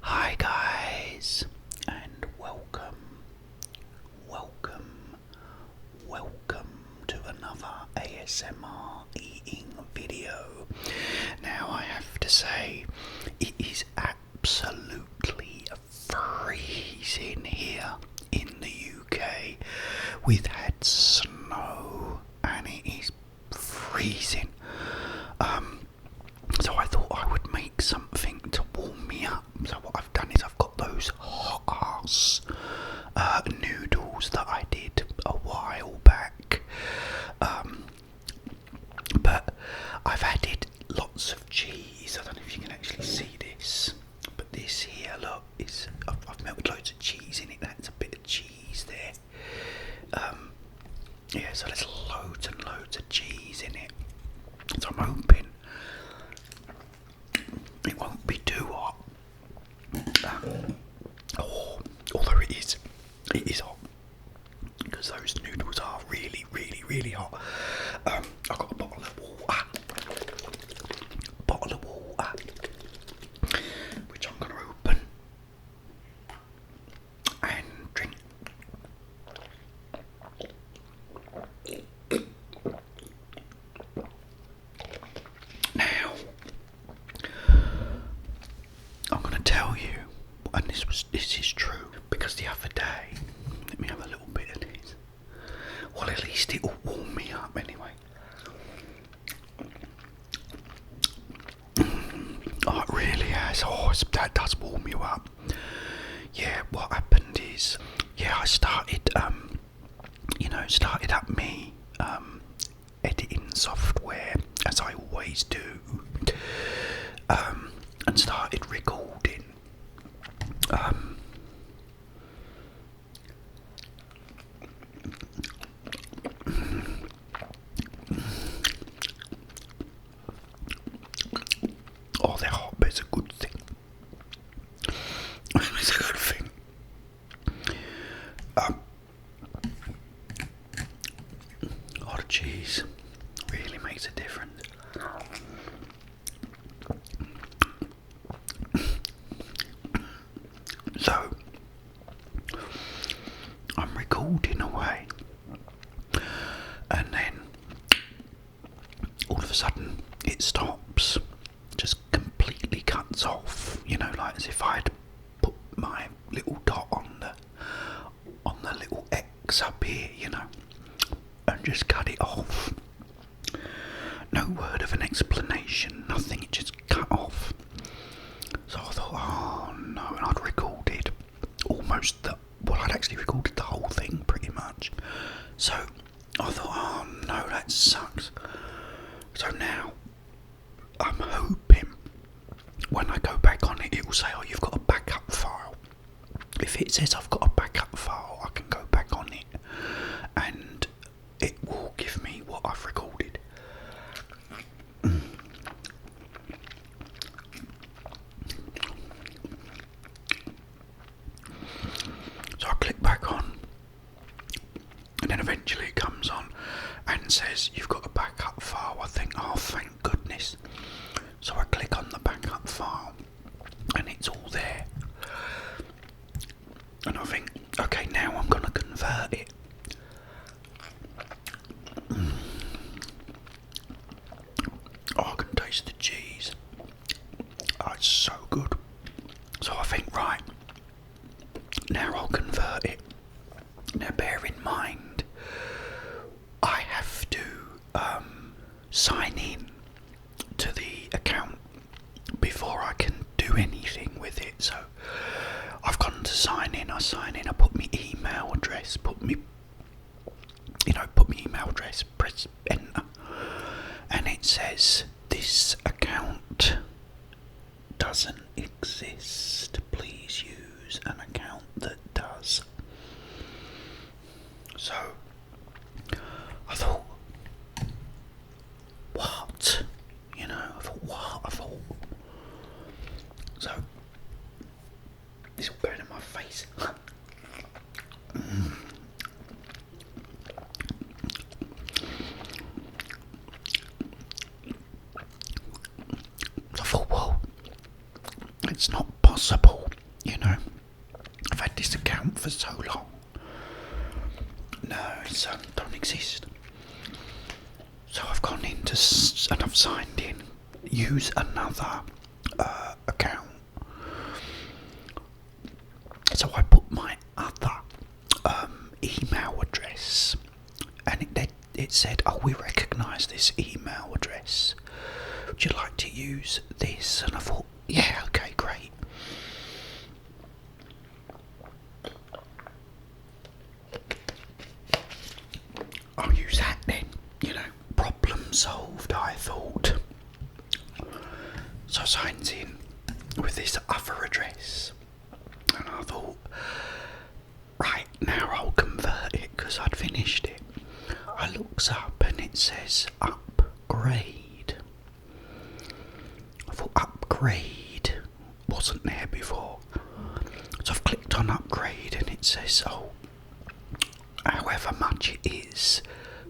Hi guys, and welcome to another ASMR eating video. Now I have to say, it is absolutely freezing here in the UK. We've had snow and it is freezing. So I thought I would make something to warm me up. So what I've done is I've got those hot ass noodles that I did a while back. But I've added lots of cheese. I don't know if you can actually see this, but this here, look, is I've melted loads of cheese in it. That's a bit of cheese there. Yeah, so there's loads and loads of cheese in it. So I'm hoping it won't be too hot. Although it is hot, because those noodles are really hot. I've got a bottle of water, which I'm going to open and drink. Now, I'm going to tell you, and this is true, because the other day, let me have a little bit of this. Well, at least it'll warm me up anyway. Oh, it really has. Oh, that does warm you up. Yeah, what happened is, I started, started up me editing software, as I always do, and started recording. Oh, they're hot, but it's a good thing. It's a good thing. Oh, the cheese really makes a difference. So, I'm recording away, and then all of a sudden it stops, just completely cuts off, like as if I'd put my little dot on the little X up here, and just cut it off. No word of an explanation, nothing, it just cut off. So I thought, oh no, and I'd recorded I'd actually recorded the whole thing pretty much. So I thought, oh no, that sucks. So now I'm hoping when I go back on it, it will say, oh, you've got a backup file. If it says I've got a backup file, I can go back on it and it will give me what I've recorded. So I click back on, and then eventually it comes on and says you've got a backup file. I think, oh, thank goodness. So I click on the backup file and it's all there. And I think, okay, now I'm going to convert it. Oh, I can taste the cheese. Oh, it's so good. So I think, right, now I'll convert it. Now bear in mind, I have to sign in to the account before I can do anything with it. So I've gone to sign in. I put my email address, put my email address, press enter, and it says this account doesn't exist. Please use an account that does. So I thought, what? I thought, so this will go in my face. So I thought, well, it's not possible you know, I've had this account for so long. No, it's don't exist. So I've gone into and I've signed in. Use another account. So I put my other email address, and it said, "Oh, we recognise this email address. Would you like to use this?" And I thought, yeah, okay, great. I'll use that then, you know, problem solved, I thought. So I signed in with this other address, and I thought, right, now I'll convert it, because I'd finished it. I looks up and it says upgrade. I thought upgrade wasn't there before. So I've clicked on upgrade and it says, oh, however much it is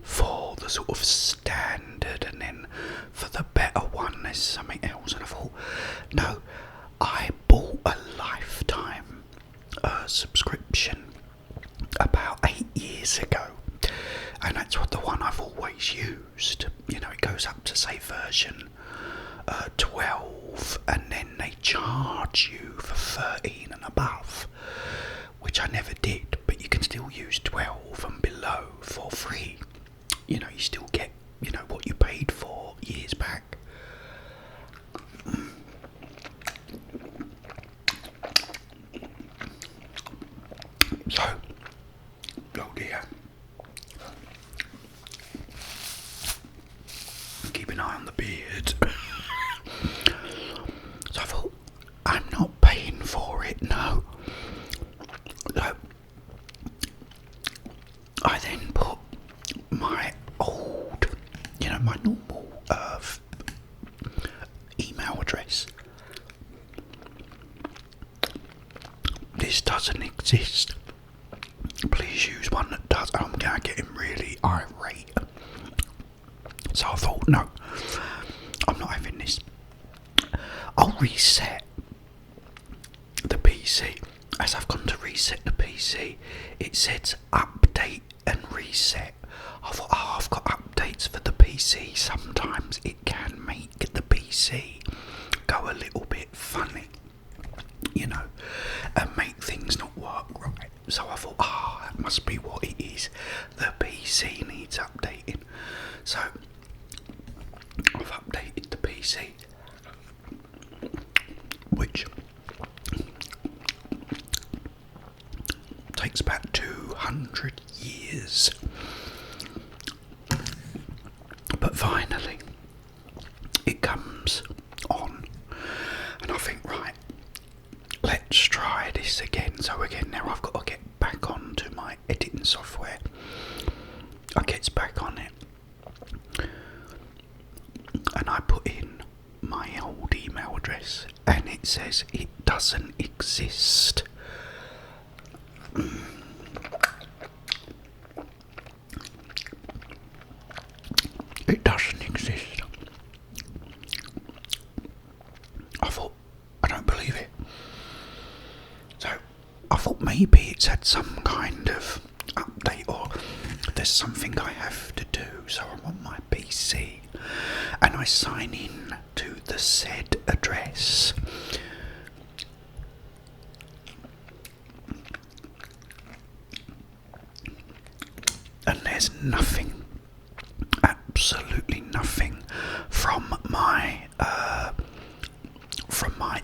for the sort of standard, and then for the better one there's something else. And I thought, no, I bought a lifetime subscription about 8 years ago, and that's what the one I've always used. You know, it goes up to say version 12, and then they charge you for 13 and above, which I never did, but you can still use 12 and below for free. You know, you still get, you know, what you paid for years back. So, oh dear. Keep an eye on the beard. So I thought, I'm not paying for it, no. So I then put my old, you know, my normal email address. This doesn't exist. Please use one that does. I'm going to get him really irate. So I thought, no, I'm not having this. I'll reset the PC. As I've gone to reset the PC, it says update and reset. I thought, oh, I've got updates for the PC. Sometimes it can make the PC go a little bit funny, you know, and make things not work right. So I thought, that must be what it is. The PC needs updating. So I've updated the PC, which takes about 200 years. But finally, it comes on, and I think, right, let's try this again. So again, now I've got to get back onto my editing software. I get back on it, and I put in my old email address, and it says it doesn't exist. It doesn't exist. I thought, I don't believe it. So I thought maybe it's had some kind of update, or there's something I have to do. So I'm on my PC and I sign in to the said address. And there's nothing, absolutely nothing from my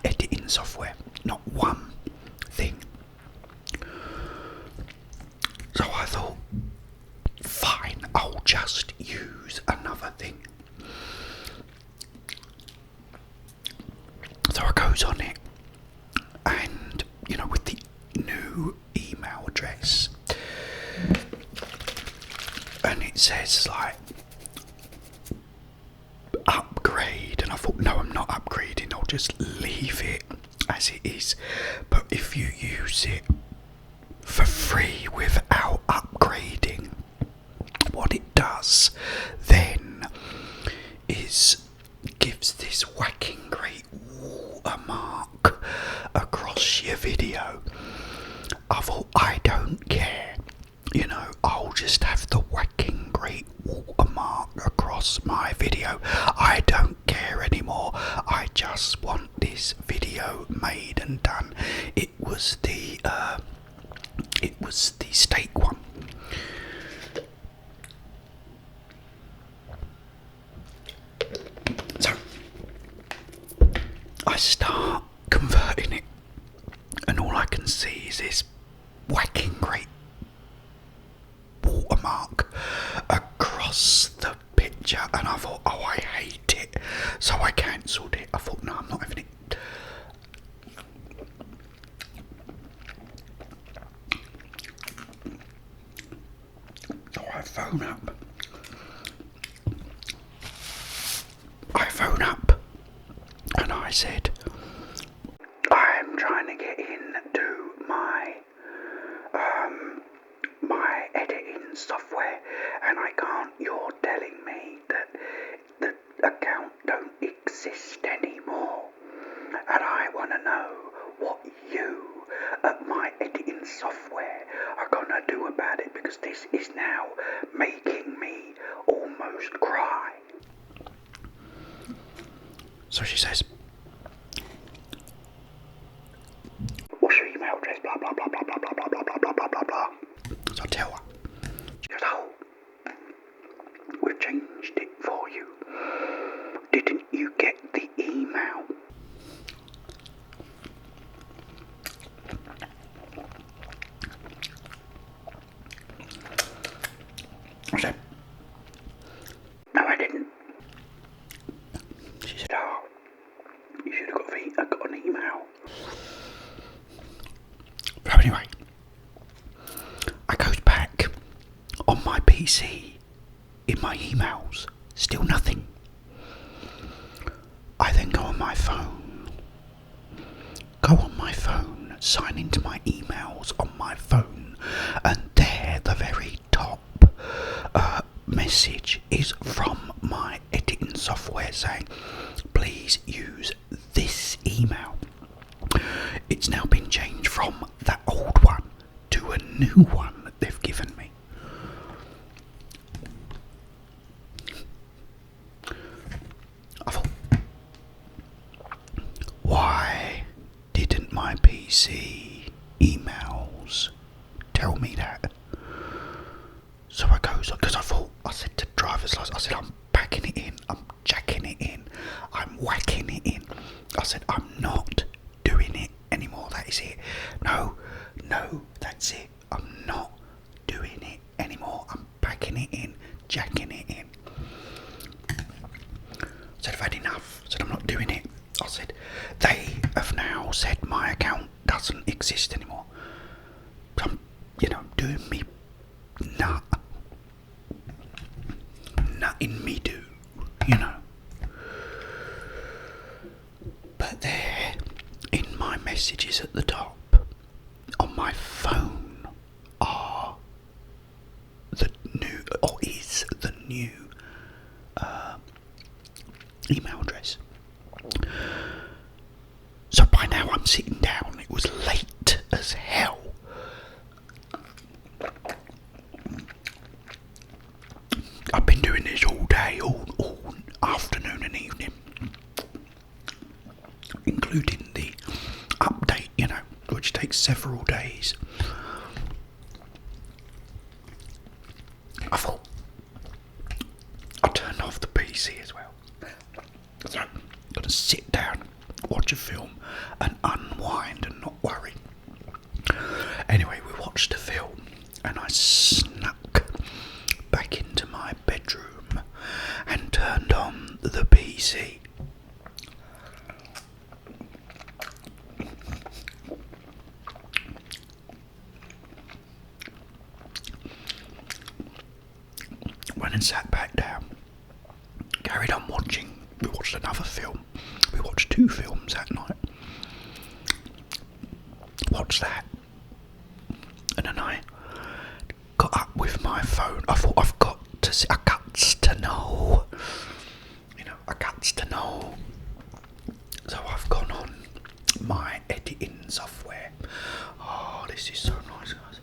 editing software. Not one thing. So I thought, fine, I'll just use another thing. So I goes on it, and you know, with the new email address, and it says like upgrade, and I thought, no, I'm not upgrading, I'll just leave it as it is. But if you use it for free without upgrading, what it does then is gives this whacking great watermark across across your video. I thought, I don't care. You know, I'll just have the whacking great watermark across my video. I don't care anymore. I just want this video made and done. It was the steak one. So I start converting it, and all I can see is this whacking great watermark across the picture, and I thought, oh, I hate it, so I cancelled it. I thought, no, I'm not having it. So I phone up and I said, I'm trying to get into my my editing software and I can't. You're telling me that the account don't exist anymore, and I want to know what you at my editing software are gonna do about it, because this is now making me almost cry. So she says, what's your email address? Blah blah blah blah blah blah blah blah blah blah blah blah. So I tell her. She goes, oh, we've changed it for you. Didn't you get the email? I said, no, I didn't. She said, oh, you should have got an email. So anyway, I goes back on my PC in my emails, still nothing. I then go on my phone, sign into my emails on my phone, and there, the very top message is from my editing software saying, please use this email. It's now been changed from that old one to a new one that they've given me. I thought, why didn't my PC emails tell me that? So I goes, because I said to driver's license, I said, I'm packing it in, I'm jacking it in, I'm whacking it in. I said, I'm not doing it anymore, that is it. No, that's it. I'm not doing it anymore. I'm packing it in, jacking it in. I said, I've had enough. I said, I'm not doing it. I said, they have now said my account doesn't exist anymore. I'm, doing me nothing me do, But there, in my messages at the top, on my phone, is the new email address. So by now I'm sitting down. It was late as hell. I've been doing this all day, all afternoon and evening, including the update, which takes several days. I thought, I turned off the PC as well. So I'm going to sit down, watch a film and unwind and not worry. Anyway, we watched a film and I snuck back into my bedroom and turned on the PC. Went and sat back down, carried on watching. We watched another film. We watched 2 films that night. Watched that. And then I got up with my phone. I thought, I've got to see, I guts to know. I guts to know. So I've gone on my editing software. Oh, this is so nice, guys.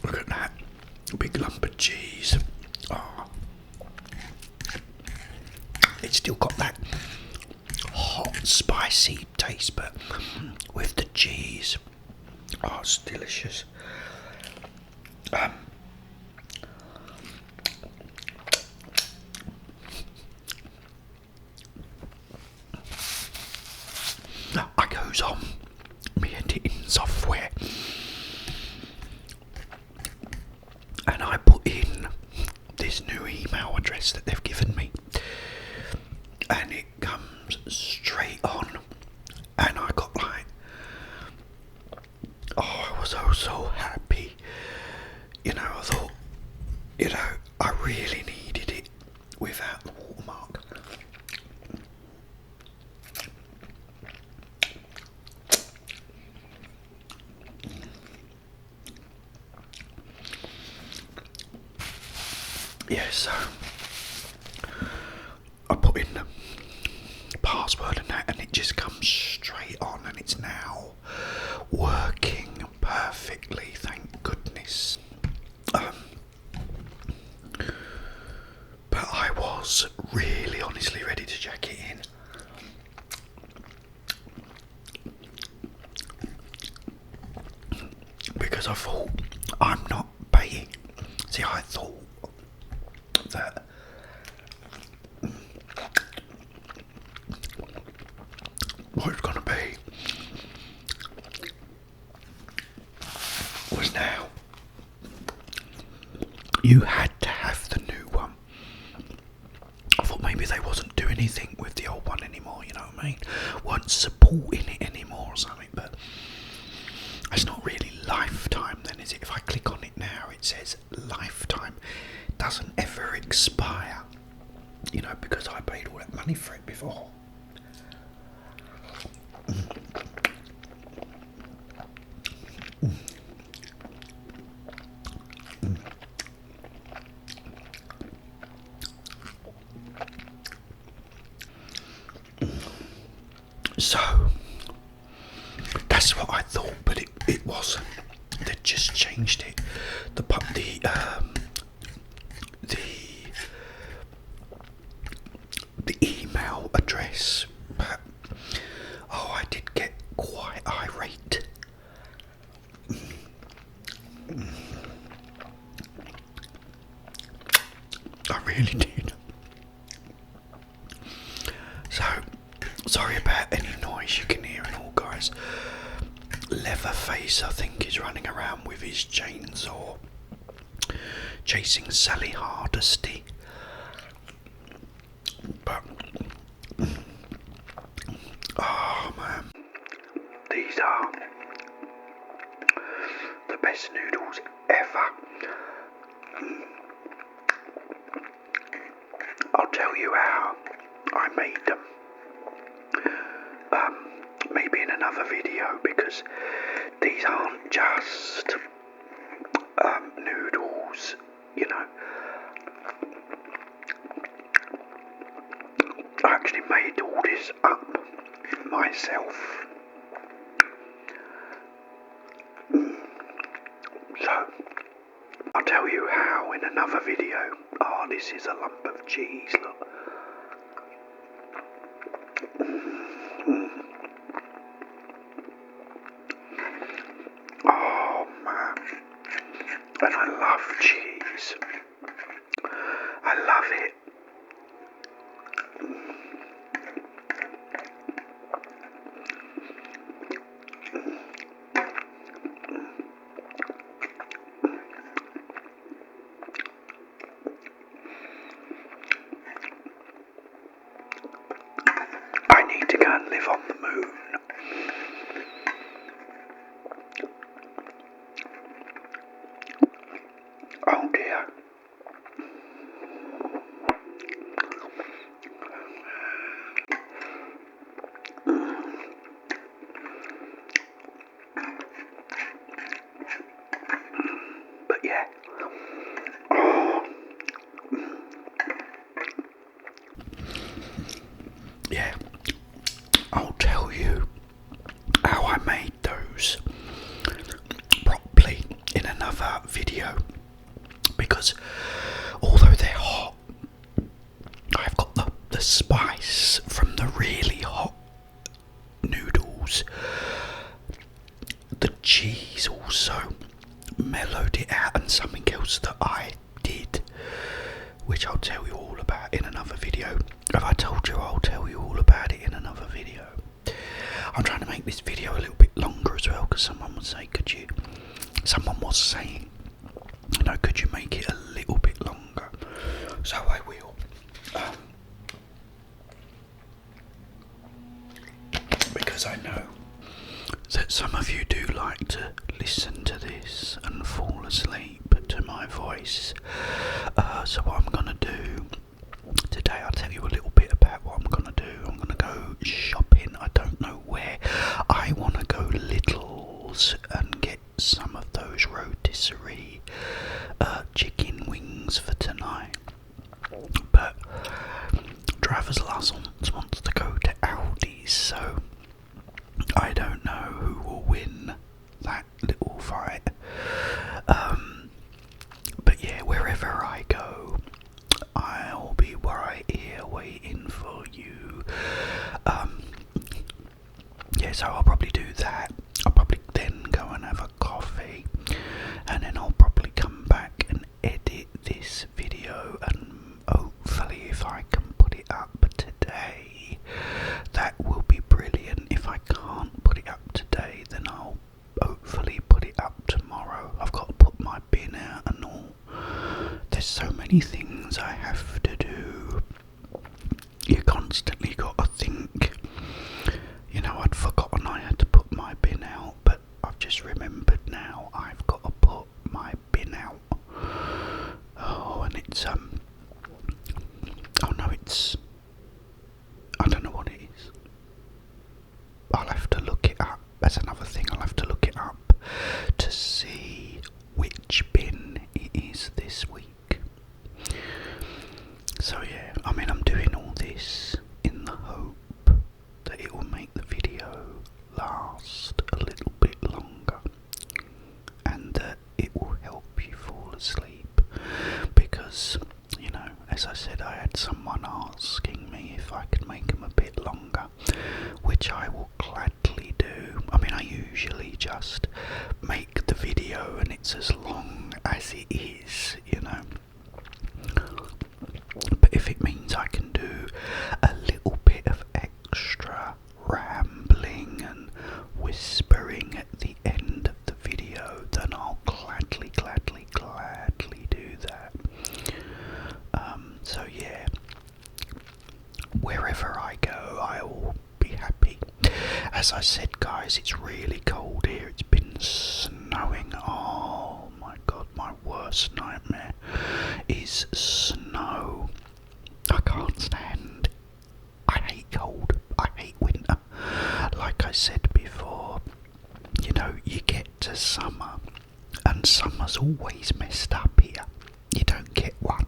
Look at that big lump of cheese. Oh. It's still got that hot, spicy taste, but with the cheese, oh, it's delicious. I goes on my editing software and I put in this new email address that they've given me, and it comes straight on, and I got like, oh, I was so happy. You know, I thought, you know, I really needed it without the watermark. Yeah, so I put in the password and that, and it just comes straight on, and it's now working perfectly, thank goodness. But I was really honestly ready to jack it in. Because I thought, I'm not paying. See, I thought that what it's going to be was now you had to have the new one. I thought maybe they wasn't doing anything with the old one anymore, you know what I mean? Weren't supporting it anymore or something, but it's not really lifetime then, is it? If I click on it now, it says lifetime. It doesn't ever expire, you know, because I paid all that money for it before. So that's what I thought, but it wasn't. They just changed it. The email address. But oh, I did get quite irate. I really did. So sorry about any noise you can hear and all, guys. Leatherface, I think, is running around with his chainsaw, chasing Sally Hardesty. But oh man, these are the best noodles ever. I'll tell you how I made them. Maybe in another video, because these aren't just noodles, you know. I actually made all this up myself. So I'll tell you how in another video. Oh, this is a lump of cheese, look. Oh man, and I love cheese. I love it. I need to go and live on the moon. Oh dear. But yeah. Oh. because although they're hot, I've got the spice from the really hot noodles. The cheese also mellowed it out, and something else that I did, which I'll tell you all about in another video. If I told you, I'll tell you all about it in another video. I'm trying to make this video a little bit longer as well, because someone was saying, could you make it a little bit longer? So I will. Because I know that some of you do like to listen to this and fall asleep to my voice. So what I'm going to do today, I'll tell you a little bit about what I'm going to do. I'm going to go shopping. I don't know where. I want to go Little's and get some of those rotisserie chicken wings for tonight. But driver's license wants to go to Aldi's, so I don't know who will win that little fight. But yeah, wherever I go, I'll be right here waiting for you. Yeah, so I'll probably do that. I'll probably then go and have a coffee, and then I'll probably come back and edit this video, and hopefully if I can put it up today, that will be brilliant. If I can't put it up today, then I'll hopefully put it up tomorrow. I've got to put my bin out and all. There's so many things I have to do. You constantly got to think. You know, I'd forgotten I had to put my bin out, but I've just remembered now I've got to put my bin out. Oh, and it's oh no, it's, I don't know what it is. I'll have to look it up. That's another thing, I'll have to look it up to see which bin it is this week. So yeah, I mean, I'm doing all this in the hope that it will make the video last a little bit longer, and that it will help you fall asleep, because, you know, as I said, I had someone asking me if I could make them a bit longer, which I will gladly do. I mean, I usually just make the video and it's as long as it is, you know. But if it means I can do a little bit of extra rambling and whispering at the end of the video, then I'll gladly do that. So yeah, wherever I go, I will be happy. As I said, guys, it's really cold here. It's been snowing. Oh my god, my worst nightmare is snow. I can't stand. I hate cold. I hate winter. Like I said before, you know, you get to summer, and summer's always messed up here. You don't get one.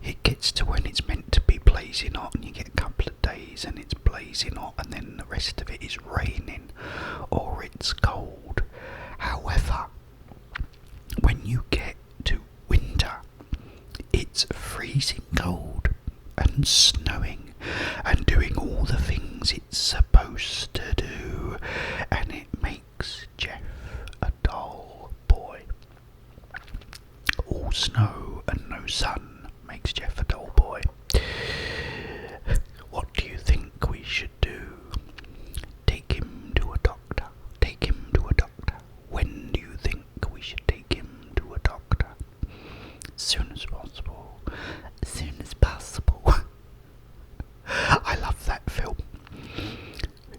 It gets to when it's meant to be blazing hot, and you get a couple of days and it's blazing hot, and then the rest of it is raining or it's cold. However, when you get to winter, it's freezing cold and snowing and doing all the things it's supposed to do, and it makes Jeff a dull boy. All snow and no sun makes Jeff a dull boy. What do you think we should do? Take him to a doctor. Take him to a doctor. When do you think we should take him to a doctor? As soon as possible. As soon as possible. I love that film.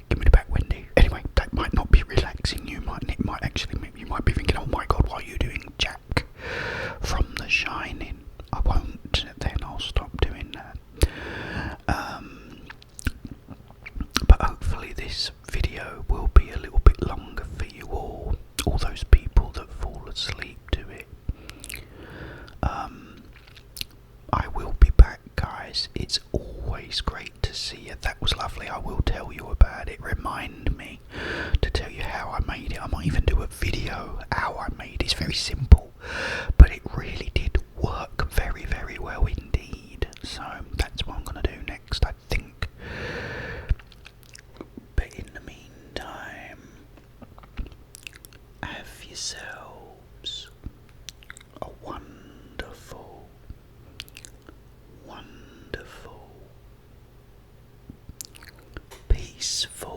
Give me the back, Wendy. Anyway, that might not be relaxing you. It might actually make you might be thinking, oh my god, what are you doing, Jack from The Shining? I won't. Then I'll stop doing that. But hopefully this video will be a little bit longer for you all those people that fall asleep to it. I will be back, guys. It's always great to see you. That was lovely. I will tell you about it. Remind me to tell you how I made it. I might even do a video how I made it. It's very simple, but it really did peaceful